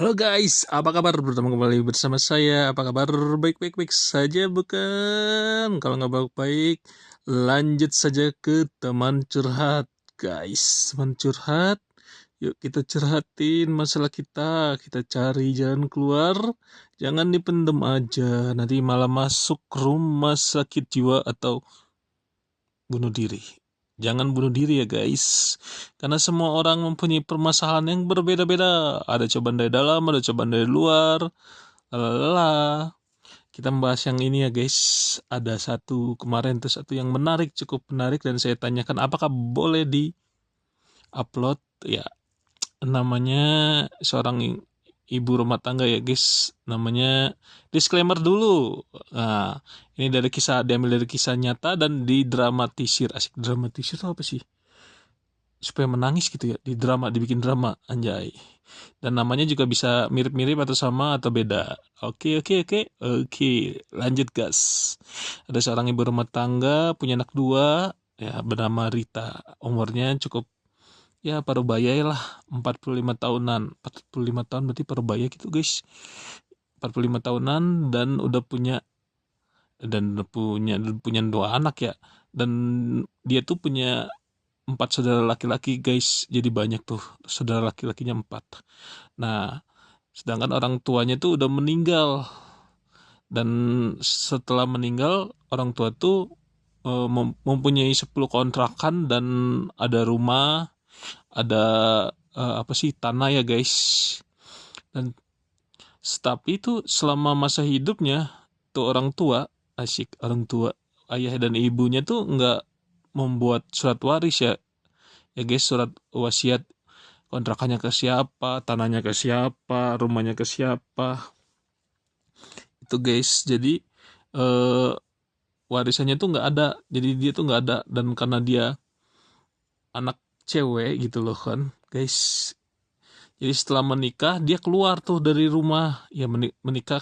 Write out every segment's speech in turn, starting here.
Halo guys, apa kabar? Bertemu kembali bersama saya. Apa kabar? Baik-baik saja bukan? Kalau nggak baik-baik, lanjut saja ke teman curhat. Guys, teman curhat. Yuk kita curhatin masalah kita. Kita cari jalan keluar. Jangan dipendem aja. Nanti malah masuk rumah sakit jiwa atau bunuh diri. Jangan bunuh diri ya guys. Karena semua orang mempunyai permasalahan yang berbeda-beda. Ada cobaan dari dalam, ada cobaan dari luar. Lalala. Kita membahas yang ini ya guys. Ada satu kemarin tuh satu yang menarik, cukup menarik, dan saya tanyakan apakah boleh di upload ya. Namanya seorang ibu rumah tangga ya guys. Namanya disclaimer dulu. Nah, ini diambil dari kisah nyata dan didramatisir. Asik, dramatisir itu apa sih? Supaya menangis gitu ya, dibikin drama, anjay. Dan namanya juga bisa mirip-mirip atau sama atau beda. Oke, lanjut gas. Ada seorang ibu rumah tangga punya anak dua ya, bernama Rita. Umurnya cukup ya parubaya lah, 45 tahunan. 45 tahun berarti parubaya gitu guys. 45 tahunan dan udah punya dua anak ya. Dan dia tuh punya 4 saudara laki-laki guys. Jadi banyak tuh saudara laki-lakinya 4. Nah, sedangkan orang tuanya tuh udah meninggal. Dan setelah meninggal, orang tua tuh mempunyai 10 kontrakan dan ada rumah, ada tanah ya guys. Dan tapi itu selama masa hidupnya tuh orang tua, ayah dan ibunya tuh nggak membuat surat waris ya guys, surat wasiat. Kontrakannya ke siapa, tanahnya ke siapa, rumahnya ke siapa, itu guys. Jadi warisannya tuh nggak ada, jadi dia tuh nggak ada. Dan karena dia anak cewek gitu loh kan guys, jadi setelah menikah dia keluar tuh dari rumah ya. Menikah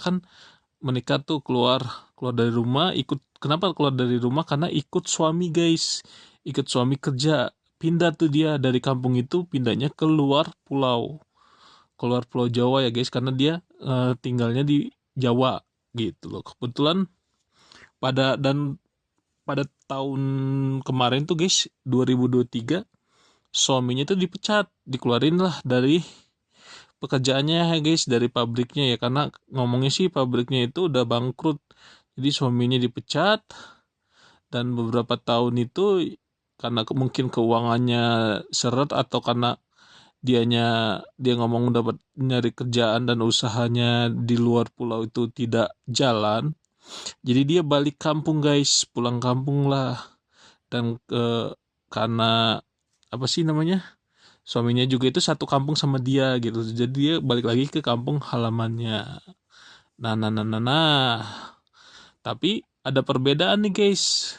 tuh keluar dari rumah. Kenapa keluar dari rumah? Karena ikut suami guys, ikut suami kerja. Pindah tuh dia dari kampung itu, pindahnya keluar Pulau Jawa ya guys, karena dia tinggalnya di Jawa gitu loh. Kebetulan pada tahun kemarin tuh guys, 2023, suaminya tuh dikeluarin lah dari pekerjaannya ya guys, dari pabriknya ya, karena ngomongnya sih pabriknya itu udah bangkrut. Jadi suaminya dipecat. Dan beberapa tahun itu karena mungkin keuangannya seret, atau karena dia ngomong dapat nyari kerjaan dan usahanya di luar pulau itu tidak jalan, jadi dia balik kampung guys, pulang kampung lah. Dan karena apa sih namanya, suaminya juga itu satu kampung sama dia gitu, jadi dia balik lagi ke kampung halamannya. Nah, tapi ada perbedaan nih guys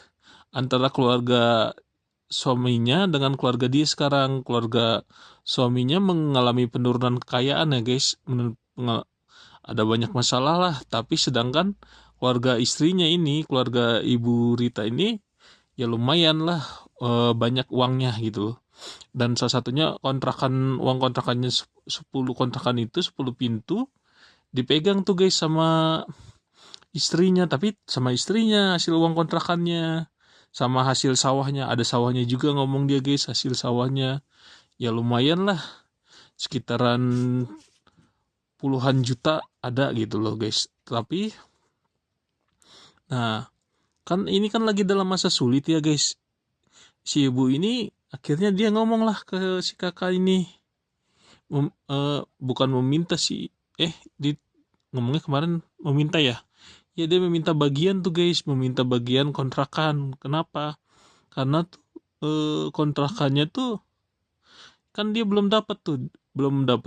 antara keluarga suaminya dengan keluarga dia sekarang. Keluarga suaminya mengalami penurunan kekayaan ya guys, ada banyak masalah lah. Tapi sedangkan keluarga istrinya ini, keluarga ibu Rita ini, ya lumayan lah, banyak uangnya gitu. Dan salah satunya uang kontrakannya 10 kontrakan itu, 10 pintu dipegang tuh guys sama istrinya. Tapi sama istrinya hasil uang kontrakannya, sama hasil sawahnya, ada sawahnya juga ngomong dia guys. Hasil sawahnya ya lumayan lah, sekitaran puluhan juta ada gitu loh guys. Tapi nah, kan ini kan lagi dalam masa sulit ya guys. Si ibu ini akhirnya dia ngomong lah ke si kakak ini, bukan meminta sih, di ngomongnya kemarin meminta ya. Ya dia meminta bagian tuh guys, meminta bagian kontrakan. Kenapa? Karena tuh kontrakannya tuh kan dia belum dapat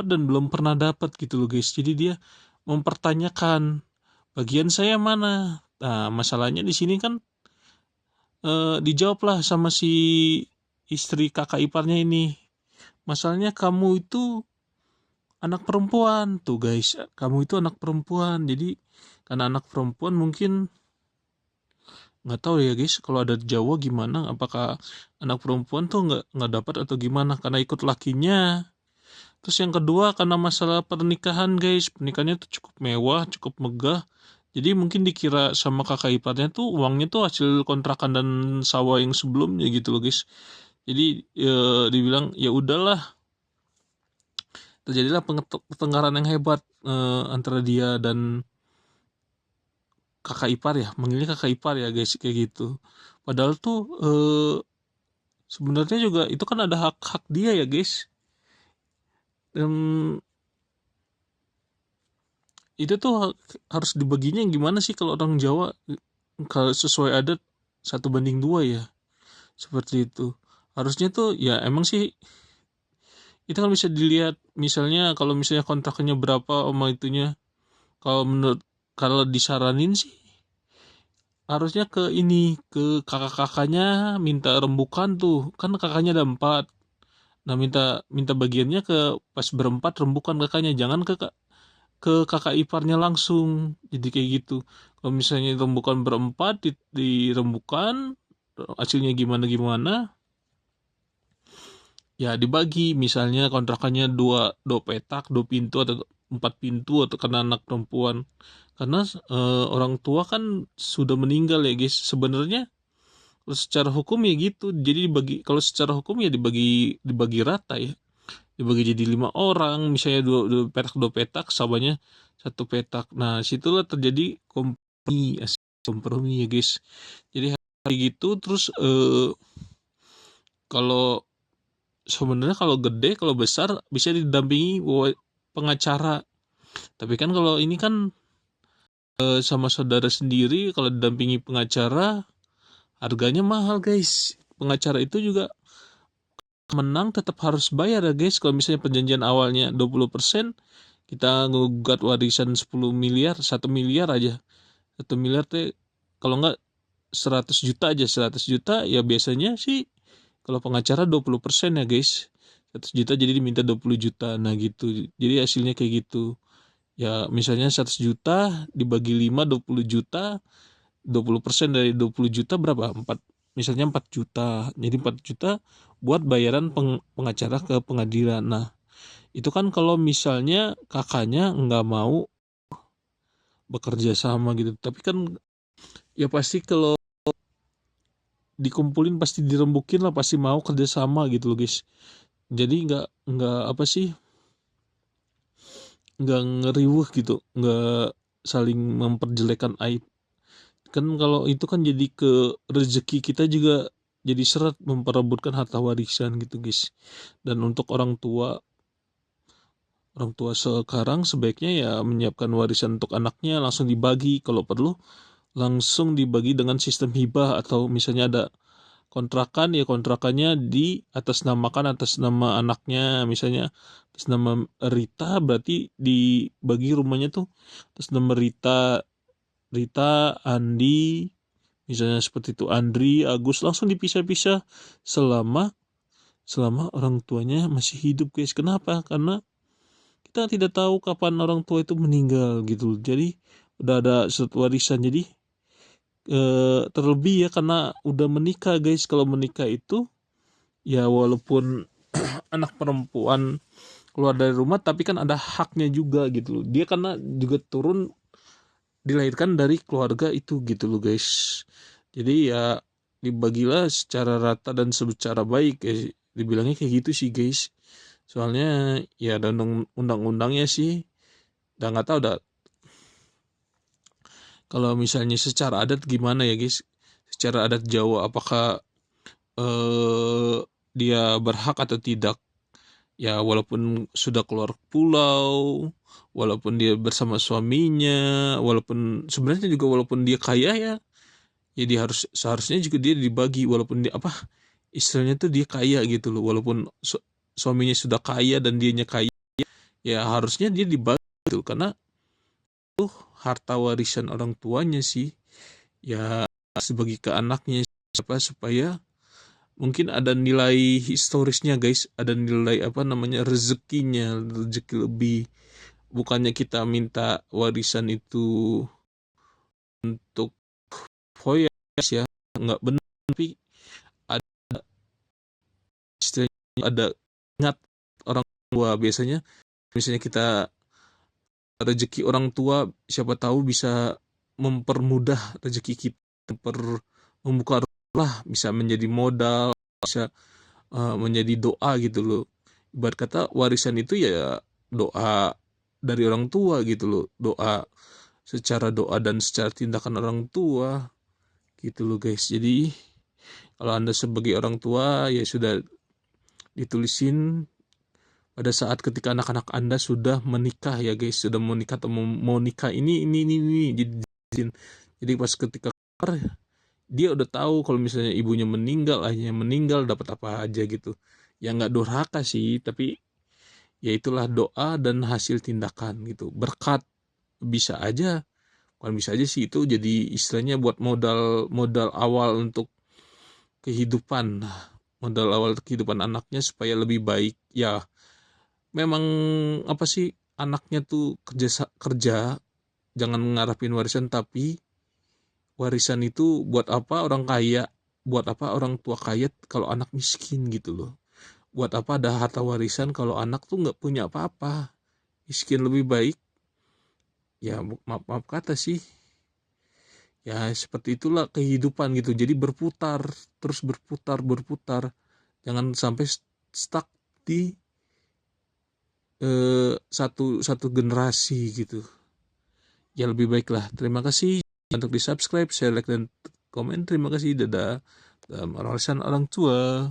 dan belum pernah dapat gitu loh guys. Jadi dia mempertanyakan bagian saya mana. Nah, masalahnya di sini kan dijawablah sama si istri kakak iparnya ini. Masalahnya kamu itu anak perempuan tuh guys. Kamu itu anak perempuan. Jadi karena anak perempuan mungkin nggak tahu ya guys, kalau ada di Jawa gimana, apakah anak perempuan tuh nggak dapat atau gimana karena ikut lakinya. Terus yang kedua karena masalah pernikahan guys, pernikahannya tuh cukup mewah, cukup megah. Jadi mungkin dikira sama kakak iparnya tuh uangnya tuh hasil kontrakan dan sawah yang sebelumnya gitu loh guys. Jadi dibilang ya udahlah, terjadilah pertengkaran yang hebat antara dia dan kakak ipar ya, manggilnya kakak ipar ya guys, kayak gitu. Padahal tuh sebenarnya juga itu kan ada hak-hak dia ya guys. Dan itu tuh harus dibaginya gimana sih kalau orang Jawa, kalau sesuai adat 1:2 ya, seperti itu. Harusnya tuh ya emang sih itu kan bisa dilihat, misalnya kalau misalnya kontraknya berapa sama itunya. Kalau menurut, kalau disaranin sih harusnya ke ini, ke kakak-kakaknya minta rembukan tuh, kan kakaknya ada 4. Nah, minta minta bagiannya ke pas berempat rembukan kakaknya, jangan ke kakak iparnya langsung. Jadi kayak gitu. Kalau misalnya rembukan berempat dirembukan, hasilnya gimana gimana, ya dibagi, misalnya kontrakannya dua petak, 2 pintu atau 4 pintu, atau karena anak perempuan, karena orang tua kan sudah meninggal ya guys. Sebenarnya kalau secara hukum ya gitu, jadi dibagi, kalau secara hukum ya dibagi dibagi rata ya, dibagi jadi 5 orang, misalnya dua petak, sawahnya 1 petak. Nah, situlah terjadi kompromi ya guys. Jadi kayak gitu. Terus kalau sebenarnya kalau gede, kalau besar bisa didampingi pengacara. Tapi kan kalau ini kan sama saudara sendiri, kalau didampingi pengacara harganya mahal guys. Pengacara itu juga menang tetap harus bayar ya guys. Kalau misalnya perjanjian awalnya 20%, kita ngugat warisan 10 miliar, 1 miliar aja. 1 miliar teh kalau nggak 100 juta aja, 100 juta ya biasanya sih kalau pengacara 20% ya guys. 100 juta jadi diminta 20 juta. Nah gitu. Jadi hasilnya kayak gitu. Ya misalnya 100 juta dibagi 5, 20 juta. 20% dari 20 juta berapa? 4. Misalnya 4 juta. Jadi 4 juta buat bayaran pengacara ke pengadilan. Nah, itu kan kalau misalnya kakaknya nggak mau bekerja sama gitu. Tapi kan ya pasti kalau dikumpulin pasti dirembukin lah, pasti mau kerja sama gitu loh guys. Jadi nggak apa sih, nggak ngeriwuh gitu, nggak saling memperjelekkan aib. Kan kalau itu kan jadi ke rezeki kita juga, jadi seret memperebutkan harta warisan gitu guys. Dan untuk orang tua sekarang sebaiknya ya menyiapkan warisan untuk anaknya, langsung dibagi, kalau perlu langsung dibagi dengan sistem hibah, atau misalnya ada kontrakan, ya kontrakannya di atas nama anaknya, misalnya atas nama Rita, berarti dibagi rumahnya tuh atas nama Rita, Andi, misalnya seperti itu, Andri, Agus, langsung dipisah-pisah selama selama orang tuanya masih hidup guys. Kenapa? Karena kita tidak tahu kapan orang tua itu meninggal gitu. Jadi udah ada surat warisan, jadi terlebih ya karena udah menikah guys. Kalau menikah itu ya walaupun anak perempuan keluar dari rumah, tapi kan ada haknya juga gitu loh. Dia karena juga turun, dilahirkan dari keluarga itu gitu loh guys. Jadi ya dibagilah secara rata dan secara baik guys. Dibilangnya kayak gitu sih guys. Soalnya ya ada undang-undangnya sih. Udah nggak tahu dah kalau misalnya secara adat gimana ya guys. Secara adat Jawa apakah dia berhak atau tidak. Ya walaupun sudah keluar pulau, walaupun dia bersama suaminya, walaupun sebenarnya juga walaupun dia kaya ya, ya dia seharusnya juga dia dibagi, walaupun dia apa istilahnya tuh dia kaya gitu loh, walaupun suaminya sudah kaya dan dianya kaya, ya harusnya dia dibagi gitu, karena tuh harta warisan orang tuanya sih, ya sebagai ke anaknya siapa, supaya mungkin ada nilai historisnya guys, ada nilai apa namanya rezekinya, rezeki lebih. Bukannya kita minta warisan itu untuk voyage ya, nggak benar, tapi ada istilahnya, ada ingat orang tua. Biasanya misalnya kita rezeki orang tua, siapa tahu bisa mempermudah rezeki kita, membuka lah, bisa menjadi modal, bisa menjadi doa gitu loh. Ibarat kata warisan itu ya doa dari orang tua gitu loh, secara doa dan secara tindakan orang tua gitu loh guys. Jadi kalau Anda sebagai orang tua ya sudah ditulisin pada saat ketika anak-anak Anda sudah menikah ya guys, sudah menikah atau mau nikah ini. Jadi pas ketika dia udah tahu kalau misalnya ibunya meninggal, ayahnya meninggal, dapat apa aja gitu. Ya nggak durhaka sih, tapi ya itulah doa dan hasil tindakan gitu. Berkat bisa aja, bukan bisa aja sih, itu jadi istilahnya buat modal awal untuk kehidupan, modal awal kehidupan anaknya supaya lebih baik. Ya memang apa sih, anaknya tuh kerja jangan ngarapin warisan, tapi warisan itu buat apa orang kaya, buat apa orang tua kaya kalau anak miskin gitu loh. Buat apa ada harta warisan kalau anak tuh nggak punya apa-apa, miskin. Lebih baik ya, maaf kata sih, ya seperti itulah kehidupan gitu. Jadi berputar, terus berputar, jangan sampai stuck di satu generasi gitu. Ya lebih baiklah. Terima kasih untuk di subscribe, share, like, dan komen. Terima kasih. Dadah. Dalam warisan orang tua.